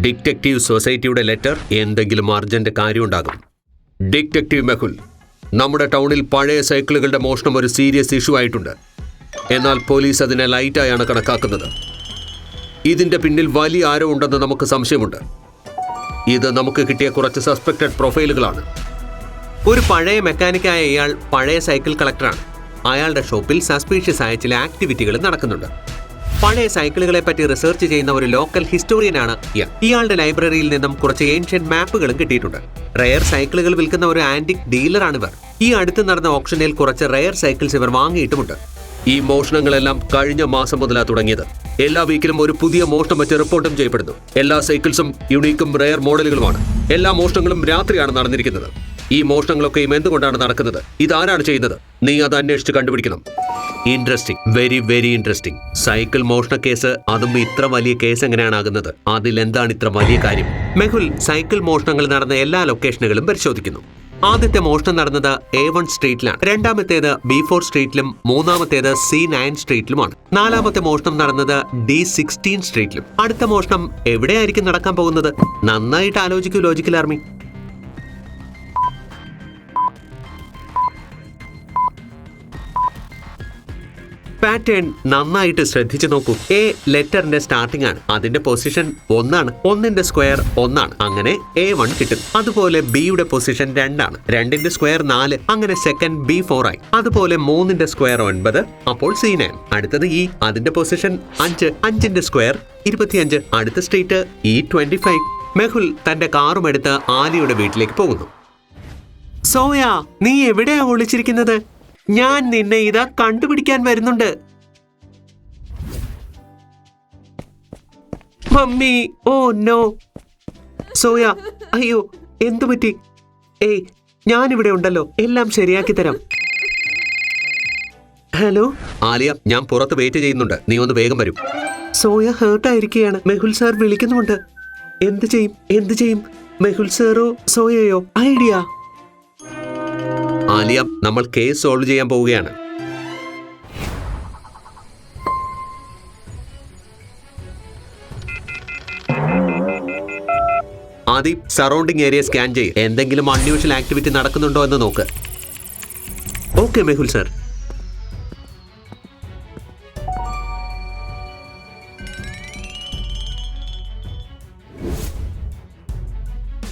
Detective സൊസൈറ്റിയുടെ letter. എന്തെങ്കിലും urgent കാര്യമുണ്ടാകും. Detective Mehul, നമ്മുടെ ടൗണിൽ പഴയ സൈക്കിളുകളുടെ മോഷണം ഒരു സീരിയസ് ഇഷ്യൂ ആയിട്ടുണ്ട്. എന്നാൽ പോലീസ് അതിനെ ലൈറ്റായാണ് കണക്കാക്കുന്നത്. ഇതിന്റെ പിന്നിൽ വലിയ ആരോ ഉണ്ടെന്ന് നമുക്ക് സംശയമുണ്ട്. ഇത് നമുക്ക് കിട്ടിയ കുറച്ച് സസ്പെക്റ്റഡ് പ്രൊഫൈലുകളാണ്. ഒരു പഴയ മെക്കാനിക്കായ ഇയാൾ പഴയ സൈക്കിൾ കളക്ടറാണ്. അയാളുടെ ഷോപ്പിൽ സസ്പീഷ്യസ് ആയ ചില ആക്ടിവിറ്റികൾ നടക്കുന്നുണ്ട്. പഴയ സൈക്കിളുകളെ പറ്റി റിസർച്ച് ചെയ്യുന്ന ഒരു ലോക്കൽ ഹിസ്റ്റോറിയനാണ് ഇയാളുടെ ലൈബ്രറിയിൽ നിന്നും കുറച്ച് ഏൻഷ്യന്റ് മാപ്പുകളും കിട്ടിയിട്ടുണ്ട്. റെയർ സൈക്കിളുകൾ വിൽക്കുന്ന ഒരു ആന്റിക് ഡീലറാണിവർ. ഈ അടുത്ത് നടന്ന ഓപ്ഷനിൽ കുറച്ച് റെയർ സൈക്കിൾസ് ഇവർ വാങ്ങിയിട്ടുമുണ്ട്. ഈ മോഷണങ്ങളെല്ലാം കഴിഞ്ഞ മാസം മുതലാണ് തുടങ്ങിയത്. എല്ലാ വീക്കിലും ഒരു പുതിയ മോഷണം വെച്ച് റിപ്പോർട്ടും ചെയ്യപ്പെടുന്നു. എല്ലാ സൈക്കിൾസും യുണീക്കും റെയർ മോഡലുകളുമാണ്. എല്ലാ മോഷണങ്ങളും രാത്രിയാണ് നടന്നിരിക്കുന്നത്. ഈ മോഷണങ്ങളൊക്കെയും എന്തുകൊണ്ടാണ് നടക്കുന്നത്? ഇതാരാണ് ചെയ്യുന്നത്? നീ അത് അന്വേഷിച്ച് കണ്ടുപിടിക്കണം. Interesting, very very interesting. Cycle മോഷണ കേസ്, അതും ഇത്ര വലിയ കേസ് എങ്ങനെയാണ് ആകുന്നത്? അതിലെന്താണ് ഇത്ര വലിയ കാര്യം? മെഹുൽ സൈക്കിൾ മോഷണങ്ങൾ നടന്ന എല്ലാ ലൊക്കേഷനുകളും പരിശോധിക്കുന്നു. ആദ്യത്തെ മോഷണം നടന്നത് A1 സ്ട്രീറ്റിലാണ്. രണ്ടാമത്തേത് B4 സ്ട്രീറ്റിലും മൂന്നാമത്തേത് C9 സ്ട്രീറ്റിലുമാണ്. നാലാമത്തെ മോഷണം നടന്നത് D16 സ്ട്രീറ്റിലും. അടുത്ത മോഷണം എവിടെയായിരിക്കും നടക്കാൻ പോകുന്നത്? നന്നായിട്ട് ആലോചിക്കൂ ലോജിക്കൽ ആർമി. പാറ്റേൺ നന്നായിട്ട് ശ്രദ്ധിച്ചു നോക്കൂ. എ ലെറ്ററിന്റെ സ്റ്റാർട്ടിംഗ് ആണ്. അതിന്റെ പൊസിഷൻ 1 ആണ്. 1ന്റെ സ്ക്വയർ 1 ആണ്. അങ്ങനെ A1 കിട്ടും. അതുപോലെ ബിയുടെ പൊസിഷൻ 2 ആണ്. 2ന്റെ സ്ക്വയർ 4. അങ്ങനെ സെക്കൻഡ് B4 ആയി. അതുപോലെ 3ന്റെ സ്ക്വയർ 9. അപ്പോൾ C9. അടുത്തത് E. അതിന്റെ പൊസിഷൻ 5. 5ന്റെ സ്ക്വയർ 25. അടുത്ത സ്ട്രീറ്റ് E25. മെഹുൽ തന്റെ കാറും എടുത്ത് ആലിയുടെ വീട്ടിലേക്ക് പോകുന്നു. സോയ, നീ എവിടെയാ ഒളിച്ചിരിക്കുന്നത്? ഞാൻ നിന്നെ ഇതാ കണ്ടുപിടിക്കാൻ വരുന്നുണ്ട്. Mummy, oh no. സോയ, അയ്യോ, എന്തു പറ്റി? ഏയ്, ഞാനിവിടെ ഉണ്ടല്ലോ, എല്ലാം ശരിയാക്കി തരാം. ഹലോ ആലിയ, ഞാൻ പുറത്ത് വെയിറ്റ് ചെയ്യുന്നുണ്ട്. നീ ഒന്ന് വേഗം വരൂ. സോയ ഹേർട്ടായിരിക്കുകയാണ്. മെഹുൽ സാർ വിളിക്കുന്നുമുണ്ട്. എന്ത് ചെയ്യും? മെഹുൽ സാറോ സോയയോ? ഐഡിയ. ആലിയ, നമ്മൾ കേസ് സോൾവ് ചെയ്യാൻ പോവുകയാണ്. ആദ്യം സറൗണ്ടിങ് ഏരിയ സ്കാൻ ചെയ്യ്. എന്തെങ്കിലും അൺയൂഷ്വൽ ആക്ടിവിറ്റി നടക്കുന്നുണ്ടോ എന്ന് നോക്ക്. Okay Mehul sir.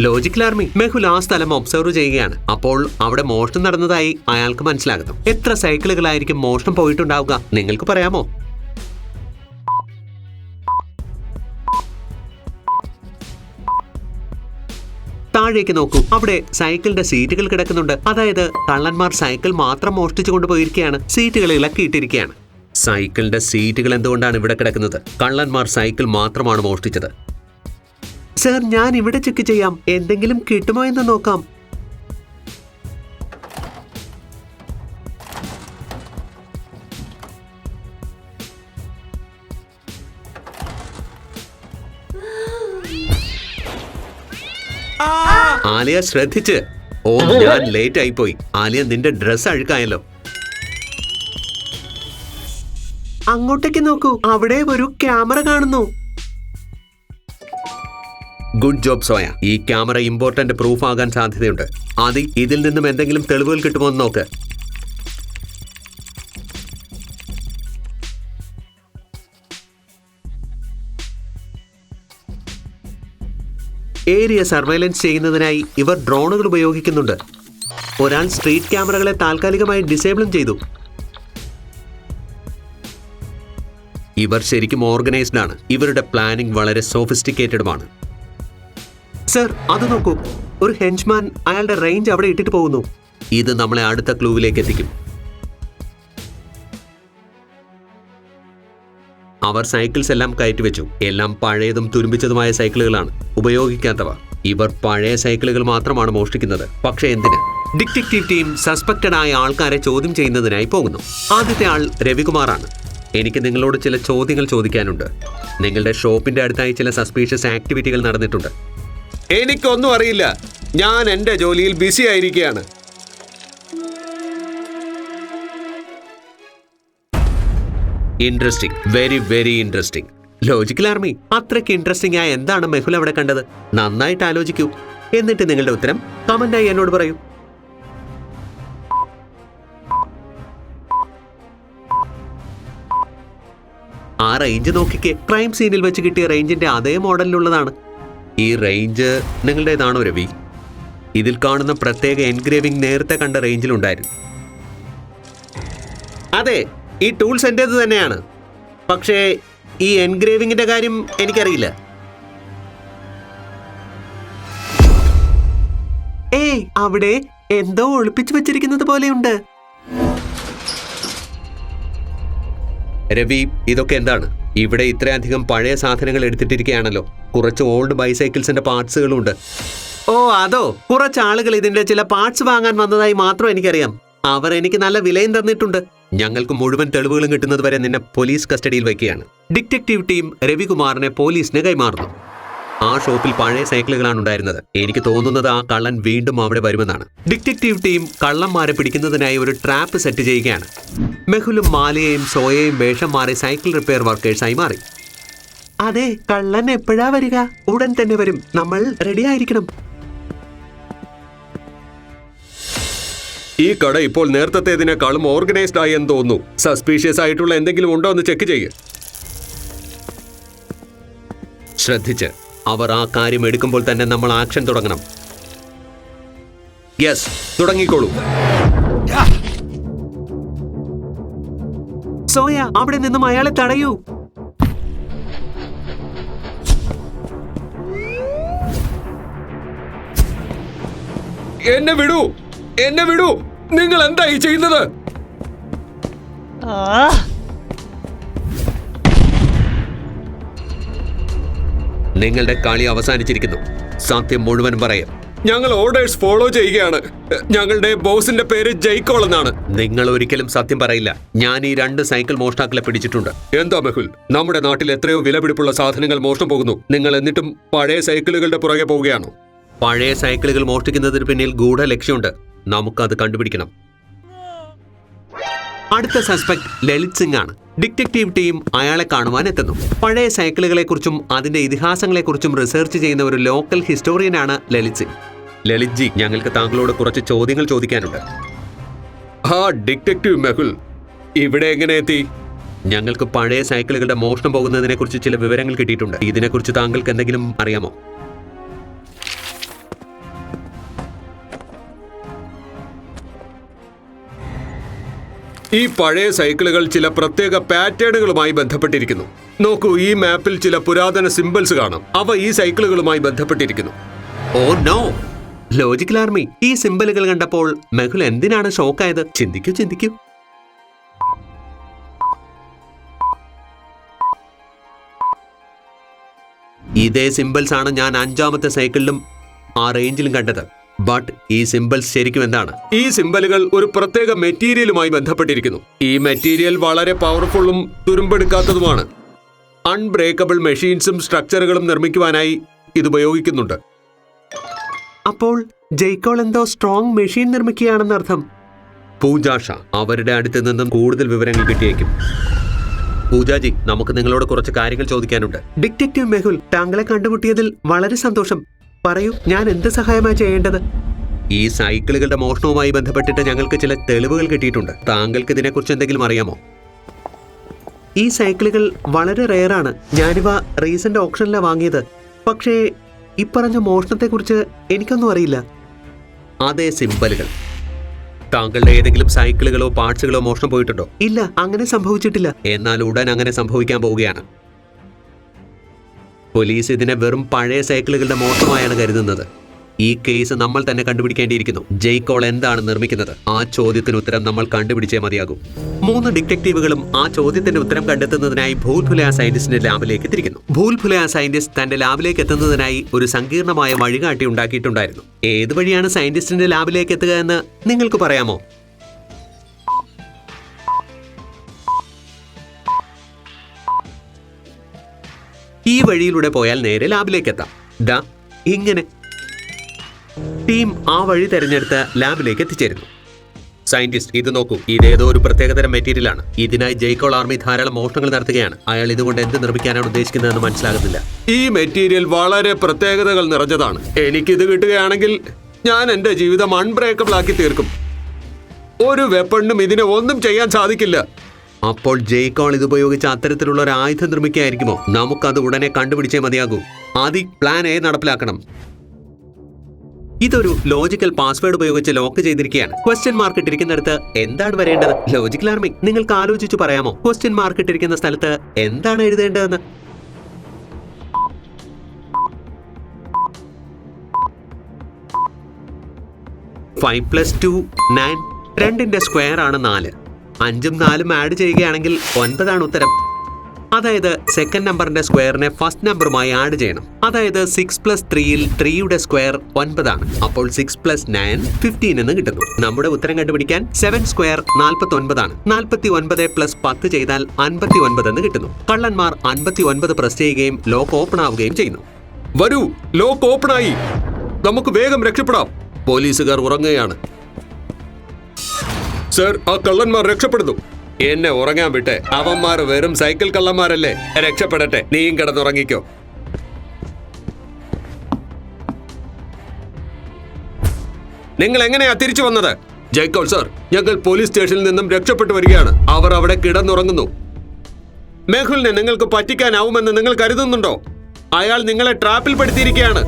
Logical army, Mehul ആ സ്ഥലം ഒബ്സർവ് ചെയ്യുകയാണ്. അപ്പോൾ അവിടെ മോഷണം നടന്നതായി അയാൾക്ക് മനസ്സിലാകുന്നു. എത്ര സൈക്കിളുകളായിരിക്കും മോഷണം പോയിട്ടുണ്ടാവുക? നിങ്ങൾക്ക് പറയാമോ? താഴേക്ക് നോക്കൂ. അവിടെ സൈക്കിളിന്റെ സീറ്റുകൾ കിടക്കുന്നുണ്ട്. അതായത് കള്ളന്മാർ സൈക്കിൾ മാത്രം മോഷ്ടിച്ചു കൊണ്ടുപോയിരിക്കുകയാണ്. സീറ്റുകൾ ഇളക്കിയിട്ടിരിക്കുകയാണ്. സൈക്കിളിന്റെ സീറ്റുകൾ എന്തുകൊണ്ടാണ് ഇവിടെ കിടക്കുന്നത്? കള്ളന്മാർ സൈക്കിൾ മാത്രമാണ് മോഷ്ടിച്ചത്. സർ, ഞാൻ ഇവിടെ ചെക്ക് ചെയ്യാം. എന്തെങ്കിലും കിട്ടുമോ എന്ന് നോക്കാം. ആലിയ ശ്രദ്ധിച്ച്. ഓ, ഞാൻ ലേറ്റ് ആയിപ്പോയി. ആലിയ, നിന്റെ ഡ്രസ് അഴുക്കായല്ലോ. അങ്ങോട്ടേക്ക് നോക്കൂ. അവിടെ ഒരു ക്യാമറ കാണുന്നു. Good job soya. ഈ ക്യാമറ ഇമ്പോർട്ടന്റ് പ്രൂഫ് ആകാൻ സാധ്യതയുണ്ട്. ആദ്യം ഇതിൽ നിന്നും എന്തെങ്കിലും തെളിവുകൾ കിട്ടുമോ എന്ന് നോക്ക്. ഏരിയ സർവൈലൻസ് ചെയ്യുന്നതിനായി ഇവർ ഡ്രോണുകൾ ഉപയോഗിക്കുന്നുണ്ട്. ഒരാൾ സ്ട്രീറ്റ് ക്യാമറകളെ താൽക്കാലികമായി ഡിസേബിളും ചെയ്തു. ഇവർ ശരിക്കും ഓർഗനൈസ്ഡ് ആണ്. ഇവരുടെ പ്ലാനിംഗ് വളരെ സോഫിസ്റ്റിക്കേറ്റഡുമാണ്. സർ, അത് നോക്കൂ. ഒരു ഹെഞ്ച്മാൻ അയാളുടെ റേഞ്ച് അവിടെ ഇട്ടിട്ട് പോകുന്നു. ഇത് നമ്മളെ അടുത്ത ക്ലൂവിലേക്ക് എത്തിക്കും. അവർ സൈക്കിൾസ് എല്ലാം കയറ്റിവെച്ചു. എല്ലാം പഴയതും തുരുമ്പിച്ചതുമായ സൈക്കിളുകളാണ്, ഉപയോഗിക്കാത്തവ. ഇവർ പഴയ സൈക്കിളുകൾ മാത്രമാണ് മോഷ്ടിക്കുന്നത്. പക്ഷേ എന്തിന്? ഡിറ്റക്റ്റീവ് ടീം സസ്പെക്റ്റഡ് ആയ ആൾക്കാരെ ചോദ്യം ചെയ്യുന്നതിനായി പോകുന്നു. ആദ്യത്തെ ആൾ രവികുമാറാണ്. എനിക്ക് നിങ്ങളോട് ചില ചോദ്യങ്ങൾ ചോദിക്കാനുണ്ട്. നിങ്ങളുടെ ഷോപ്പിന്റെ അടുത്തായി ചില സസ്പീഷ്യസ് ആക്ടിവിറ്റികൾ നടന്നിട്ടുണ്ട്. എനിക്കൊന്നും അറിയില്ല. ഞാൻ എൻ്റെ ജോലിയിൽ ബിസി ആയിരിക്കുകയാണ്. Interesting, very very interesting. Logical army, അത്രയ്ക്ക് ഇൻട്രസ്റ്റിംഗ് ആയ എന്താണ് മെഹുൽ അവിടെ കണ്ടത്? നന്നായിട്ട് ആലോചിക്കൂ, എന്നിട്ട് നിങ്ങളുടെ ഉത്തരം കമന്റായി എന്നോട് പറയൂ. ആ റേഞ്ച് നോക്കിക്കേ, ക്രൈം സീനിൽ വെച്ച് കിട്ടിയ റേഞ്ചിന്റെ അതേ മോഡലിലുള്ളതാണ്. ഈ റേഞ്ച് നിങ്ങളുടേതാണോ രവി? ഇതിൽ കാണുന്ന പ്രത്യേക എൻഗ്രേവിംഗ് നേരത്തെ കണ്ട റേഞ്ചിലുണ്ടായിരുന്നു. അതെ, ഈ ടൂൾസ് എന്റേത് തന്നെയാണ്. പക്ഷേ ഈ എൻഗ്രേവിംഗിന്റെ കാര്യം എനിക്കറിയില്ല. ഏയ്, അവിടെ എന്തോ ഒളിപ്പിച്ചു വെച്ചിരിക്കുന്നത് പോലെയുണ്ട്. രവി, ഇതൊക്കെ എന്താണ്? ഇവിടെ ഇത്രയധികം പഴയ സാധനങ്ങൾ എടുത്തിട്ടിരിക്കുകയാണല്ലോ. കുറച്ച് ഓൾഡ് ബൈസൈക്കിൾസിന്റെ പാർട്സുകളും ഉണ്ട്. ഓ അതോ, കുറച്ച് ആളുകൾ ഇതിന്റെ ചില പാർട്സ് വാങ്ങാൻ വന്നതായി മാത്രം എനിക്കറിയാം. അവർ എനിക്ക് നല്ല വിലയും തന്നിട്ടുണ്ട്. ഞങ്ങൾക്ക് മുഴുവൻ തെളിവുകളും കിട്ടുന്നത് വരെ നിന്നെ പോലീസ് കസ്റ്റഡിയിൽ വയ്ക്കുകയാണ്. ഡിറ്റക്റ്റീവ് ടീം രവികുമാറിനെ പോലീസിന് കൈമാറുന്നു. ആ ഷോപ്പിൽ പഴയ സൈക്കിളുകളാണ് ഉണ്ടായിരുന്നത്. എനിക്ക് തോന്നുന്നത് ആ കള്ളൻ വീണ്ടും അവിടെ വരുമെന്നാണ്. ഡിറ്റക്റ്റീവ് ടീം കള്ളന്മാരെ പിടിക്കുന്നതിനായി ഒരു ട്രാപ്പ് സെറ്റ് ചെയ്യുകയാണ്. മെഹുലും മാലയെയും സോയയും വേഷം മാറി സൈക്കിൾ റിപ്പയർ വർക്കേഴ്സായി മാറി. അതെ, കള്ളൻ എപ്പോഴാ വരിക? ഉടൻ തന്നെ വരും. നമ്മൾ റെഡി ആയിരിക്കണം. ഈ കട ഇപ്പോൾ നേരത്തേതിനേക്കാളും ഓർഗനൈസ്ഡ് ആയി എന്ന് തോന്നുന്നു. സസ്പീഷ്യസ് ആയിട്ടുള്ള എന്തെങ്കിലും ഉണ്ടോ എന്ന് ചെക്ക് ചെയ്യ്. ശ്രദ്ധിച്ച്, അവർ ആ കാര്യം എടുക്കുമ്പോൾ തന്നെ നമ്മൾ ആക്ഷൻ തുടങ്ങണം. യെസ്, തുടങ്ങിക്കോളൂ. സോയ, അവിടെ നിന്നും അയാളെ തടയൂ. എന്നെ വിടൂ, എന്നെ വിടൂ. നിങ്ങൾ എന്തായി ചെയ്യുന്നത്? നിങ്ങളുടെ കളി അവസാനിച്ചിരിക്കുന്നു. സത്യം മുഴുവൻ പറയാം. ഞങ്ങൾ ഓർഡേഴ്സ് ഫോളോ ചെയ്യുകയാണ്. ഞങ്ങളുടെ ബോസിന്റെ പേര് ജയ്ക്കോൾ എന്നാണ്. നിങ്ങൾ ഒരിക്കലും സത്യം പറയില്ല. ഞാൻ ഈ 2 സൈക്കിൾ മോഷ്ടാക്കളെ പിടിച്ചിട്ടുണ്ട്. എന്താ മെഹുൽ, നമ്മുടെ നാട്ടിൽ എത്രയോ വിലപിടിപ്പുള്ള സാധനങ്ങൾ മോഷണം പോകുന്നു. നിങ്ങൾ എന്നിട്ടും പഴയ സൈക്കിളുകളുടെ പുറകെ പോവുകയാണോ? പഴയ സൈക്കിളുകൾ മോഷ്ടിക്കുന്നതിന് പിന്നിൽ ഗൂഢ ലക്ഷ്യമുണ്ട്. നമുക്കത് കണ്ടുപിടിക്കണം. അടുത്ത സസ്പെക്ട് ലളിത് സിംഗ് ആണ്. ഡിറ്റക്റ്റീവ് ടീം അയാളെ കാണുവാൻ എത്തുന്നു. പഴയ സൈക്കിളുകളെക്കുറിച്ചും അതിന്റെ ഇതിഹാസങ്ങളെക്കുറിച്ചും റിസർച്ച് ചെയ്യുന്ന ഒരു ലോക്കൽ ഹിസ്റ്റോറിയനാണ് ലളിത് സിംഗ്. ലളിത് ജി, ഞങ്ങൾക്ക് താങ്കളോട് കുറച്ച് ചോദ്യങ്ങൾ ചോദിക്കാനുണ്ട്. ആ ഡിറ്റക്റ്റീവ് മെഹുൽ, ഇവിടെ എങ്ങനെ എത്തി? ഞങ്ങൾക്ക് പഴയ സൈക്കിളുകളുടെ മോഷണം പോകുന്നതിനെ കുറിച്ച് ചില വിവരങ്ങൾ കിട്ടിയിട്ടുണ്ട്. ഇതിനെക്കുറിച്ച് താങ്കൾക്ക് എന്തെങ്കിലും അറിയാമോ? ഈ പഴയ സൈക്കിളുകൾ ചില പ്രത്യേക പാറ്റേണുകളുമായി ബന്ധപ്പെട്ടിരിക്കുന്നു. നോക്കൂ, ഈ മാപ്പിൽ ചില പുരാതന സിംബൽസ് കാണാം. അവ ഈ സൈക്കിളുകളുമായി ബന്ധപ്പെട്ടിരിക്കുന്നു. Oh no! ലോജിക്കൽ ആർമി, ഈ സിംബലുകൾ കണ്ടപ്പോൾ മെഹുൽ എന്തിനാണ് ഷോക്കായത്? ചിന്തിക്കൂ, ചിന്തിക്കൂ. ഇതേ സിംബൽസ് ആണ് ഞാൻ 5ാമത്തെ സൈക്കിളിലും ആ റേഞ്ചിലും കണ്ടത്. ബട്ട് ഈ സിംബൽസ് ശരിക്കും എന്താണ്? ഈ സിംബലുകൾ ഒരു പ്രത്യേക മെറ്റീരിയലുമായി ബന്ധപ്പെട്ടിരിക്കുന്നു. ഈ മെറ്റീരിയൽ വളരെ പവർഫുള്ളും തുരുമ്പെടുക്കാത്തതുമാണ്. അൺബ്രേക്കബിൾ മെഷീൻസും സ്ട്രക്ചറുകളും നിർമ്മിക്കുവാനായി ഇത് ഉപയോഗിക്കുന്നുണ്ട്. അപ്പോൾ ജയ്ക്കോൾ എന്തോ സ്ട്രോങ് മെഷീൻ നിർമ്മിക്കുകയാണെന്നർത്ഥം. പൂജാഷ, അവരുടെ അടുത്ത് നിന്നും കൂടുതൽ വിവരങ്ങൾ കിട്ടിയേക്കും. പൂജാജി, നമുക്ക് നിങ്ങളോട് കുറച്ച് കാര്യങ്ങൾ ചോദിക്കാനുണ്ട്. ഡിറ്റക്റ്റീവ് മെഹുൽ, താങ്കളെ കണ്ടുമുട്ടിയതിൽ വളരെ സന്തോഷം. പറയൂ, ഞാൻ എന്ത് സഹായമായി ചെയ്യേണ്ടത്? ഈ സൈക്കിളുകളുടെ മോഷണവുമായി ബന്ധപ്പെട്ടിട്ട് ഞങ്ങൾക്ക് ചില തെളിവുകൾ കിട്ടിയിട്ടുണ്ട്. താങ്കൾക്ക് ഇതിനെക്കുറിച്ച് എന്തെങ്കിലും അറിയാമോ? ഈ സൈക്കിളുകൾ വളരെ റെയറാണ്. ഞാനിവ റീസെന്റ് ഓപ്ഷനിലാണ് വാങ്ങിയത്. പക്ഷേ ഇപ്പറഞ്ഞ മോഷണത്തെക്കുറിച്ച് എനിക്കൊന്നും അറിയില്ല. അതേ സിംബലുകൾ. താങ്കളുടെ ഏതെങ്കിലും സൈക്കിളുകളോ പാർട്സുകളോ മോഷണം പോയിട്ടുണ്ടോ? ഇല്ല, അങ്ങനെ സംഭവിച്ചിട്ടില്ല. എന്നാൽ ഉടൻ അങ്ങനെ സംഭവിക്കാൻ പോവുകയാണ്. പോലീസ് ഇതിനെ വെറും പഴയ സൈക്കിളുകളുടെ മോഷണമായാണ് കരുതുന്നത്. ഈ കേസ് നമ്മൾ തന്നെ കണ്ടുപിടിക്കേണ്ടിയിരിക്കുന്നു. ജയ്ക്കോൾ എന്താണ് നിർമ്മിക്കുന്നത്? ആ ചോദ്യത്തിന് ഉത്തരം നമ്മൾ കണ്ടുപിടിച്ചേ മതിയാകും. 3 ഡിറ്റക്റ്റീവുകളും ആ ചോദ്യത്തിന്റെ ഉത്തരം കണ്ടെത്തുന്നതിനായി ഭൂൽ ഭുലൈയ സയന്റിസ്റ്റിന്റെ ലാബിലേക്ക് എത്തിയിരിക്കുന്നു. ഭൂൽ ഭുലൈയ സയന്റിസ്റ്റ് തന്റെ ലാബിലേക്ക് എത്തുന്നതിനായി ഒരു സങ്കീർണമായ വഴികാട്ടി ഉണ്ടാക്കിയിട്ടുണ്ടായിരുന്നു. ഏത് വഴിയാണ് സയന്റിസ്റ്റിന്റെ ലാബിലേക്ക് എത്തുക എന്ന് നിങ്ങൾക്ക് പറയാമോ? ഈ വഴിയിലൂടെ പോയാൽ നേരെ ലാബിലേക്ക് എത്താം. ദാ ഇങ്ങനെ. ടീം ആ വഴി തെരഞ്ഞെടുത്ത് ലാബിലേക്ക് എത്തിച്ചേരുന്നു. സയന്റിസ്റ്റ്, ഇത് നോക്കൂ. ഇതേതോ ഒരു പ്രത്യേകതരം മെറ്റീരിയലാണ്. ഇതിനായി ജയ്ക്കോൾ ആർമി ധാരാളം മോഷണങ്ങൾ നടത്തുകയാണ്. അയാൾ ഇതുകൊണ്ട് എന്ത് നിർമ്മിക്കാനാണ് ഉദ്ദേശിക്കുന്നതെന്ന് മനസ്സിലാകുന്നില്ല. ഈ മെറ്റീരിയൽ വളരെ പ്രത്യേകതകൾ നിറഞ്ഞതാണ്. എനിക്കിത് കിട്ടുകയാണെങ്കിൽ ഞാൻ എന്റെ ജീവിതം അൺബ്രേക്കബിൾ ആക്കി തീർക്കും. ഒരു വെപ്പണിനും ഇതിനെ ഒന്നും ചെയ്യാൻ സാധിക്കില്ല. അപ്പോൾ ജയ്ക്കോൾ ഇതുപയോഗിച്ച് അത്തരത്തിലുള്ള ഒരു ആയുധം നിർമ്മിക്കുകയായിരിക്കുമോ? നമുക്കത് ഉടനെ കണ്ടുപിടിച്ചേ മതിയാകൂ. ആദ്യം പ്ലാൻ എ നടപ്പിലാക്കണം. ഇതൊരു ലോജിക്കൽ പാസ്വേഡ് ഉപയോഗിച്ച് ലോക്ക് ചെയ്തിരിക്കുകയാണ്. ക്വസ്റ്റ്യൻ മാർക്ക് ഇട്ടിരിക്കുന്നിടത്ത് എന്താണ് വരേണ്ടത്? ലോജിക്കൽ ആർമി, നിങ്ങൾക്ക് ആലോചിച്ചു പറയാമോ ക്വസ്റ്റ്യൻ മാർക്ക് ഇട്ടിരിക്കുന്ന സ്ഥലത്ത് എന്താണ് എഴുതേണ്ടതെന്ന്? Five plus 2 9. 2ന്റെ സ്ക്വയർ ആണ് 4. 5ഉം 4ഉം ആഡ് ചെയ്യുകയാണെങ്കിൽ 9 ഉത്തരം. അതായത് സെക്കൻഡ് നമ്പറിന്റെ സ്ക്വയറിനെ ഫസ്റ്റ് നമ്പറുമായി ആഡ് ചെയ്യണം. അതായത് 6 + 3ൽ 3യുടെ സ്ക്വയർ 9 ആണ്. അപ്പോൾ 6 + 9 15 എന്ന് കിട്ടുന്നു. നമ്മുടെ ഉത്തരം കണ്ടുപിടിക്കാൻ 7 സ്ക്വയർ 49 ആണ്. 49 + 10 ചെയ്താൽ 59 എന്ന് കിട്ടുന്നു. കള്ളന്മാർ 59 പ്രസ് ചെയ്യുകയും ലോക്ക് ഓപ്പൺ ആവുകയും ചെയ്യുന്നു. വരൂ, ലോക്ക് ഓപ്പൺ ആയി. നമുക്ക് വേഗം രക്ഷപ്പെടാം. പോലീസുകാർ ഉറങ്ങുകയാണ്. സർ, ആ കള്ളന്മാർ രക്ഷപ്പെടുന്നു. എന്നെ ഉറങ്ങാൻ വിട്ടെ. അവന്മാർ വെറും സൈക്കിൾ കള്ളന്മാരല്ലേ. രക്ഷപ്പെടട്ടെ. നീയും കിടന്നുറങ്ങിക്കോ. നിങ്ങൾ എങ്ങനെയാ തിരിച്ചു വന്നത്? ജയ്ക്കോൾ സർ, ഞങ്ങൾ പോലീസ് സ്റ്റേഷനിൽ നിന്നും രക്ഷപ്പെട്ടു വരികയാണ്. അവർ അവിടെ കിടന്നുറങ്ങുന്നു. മെഹുലിനെ നിങ്ങൾക്ക് പറ്റിക്കാനാവുമെന്ന് നിങ്ങൾ കരുതുന്നുണ്ടോ? അയാൾ നിങ്ങളെ ട്രാപ്പിൽ പെടുത്തിയിരിക്കുകയാണ്.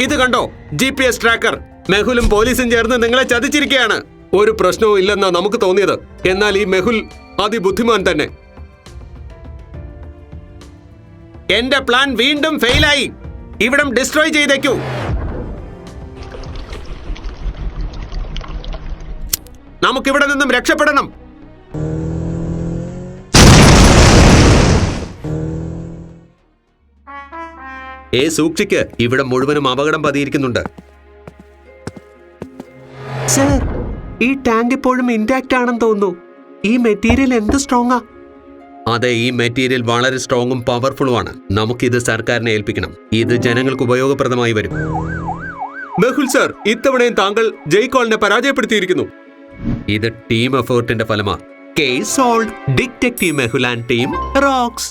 ഇത് കണ്ടോ, GPS ട്രാക്കർ. മെഹുലും പോലീസും ചേർന്ന് നിങ്ങളെ ചതിച്ചിരിക്കുകയാണ്. ഒരു പ്രശ്നവും ഇല്ലെന്നാ നമുക്ക് തോന്നിയത്. എന്നാൽ ഈ മെഹുൽ അതിബുദ്ധിമാൻ തന്നെ. എന്റെ പ്ലാൻ വീണ്ടും ഫെയിലായി. ഇവിടം ഡിസ്ട്രോയ് ചെയ്തേക്കൂ. നമുക്കിവിടെ നിന്നും രക്ഷപ്പെടണം. സൂക്ഷിക്ക്, ഇവിടെ മുഴുവനും അപകടം പതിയിരിക്കുന്നുണ്ട്. സർ, ഈ ടാങ്ക് ഇപ്പോഴും ഇൻടാക്ട് ആണെന്ന് തോന്നുന്നു. ഈ മെറ്റീരിയൽ എന്ത് സ്ട്രോങ്ങാ? അതെ, ഈ മെറ്റീരിയൽ വളരെ സ്ട്രോങ്ങും പവർഫുള്ളുമാണ്. നമുക്കിത് സർക്കാരിനെ ഏൽപ്പിക്കണം. ഇത് ജനങ്ങൾക്ക് ഉപയോഗപ്രദമായി വരും. മെഹുൽ സർ, ഇത്തവണയും താങ്കൾ ജയ്ക്കോളിനെ പരാജയപ്പെടുത്തിയിരിക്കുന്നു. ഇത് ടീം എഫേർട്ടിന്റെ ഫലമാണ്. Case solved. Detective Mehul and team rocks.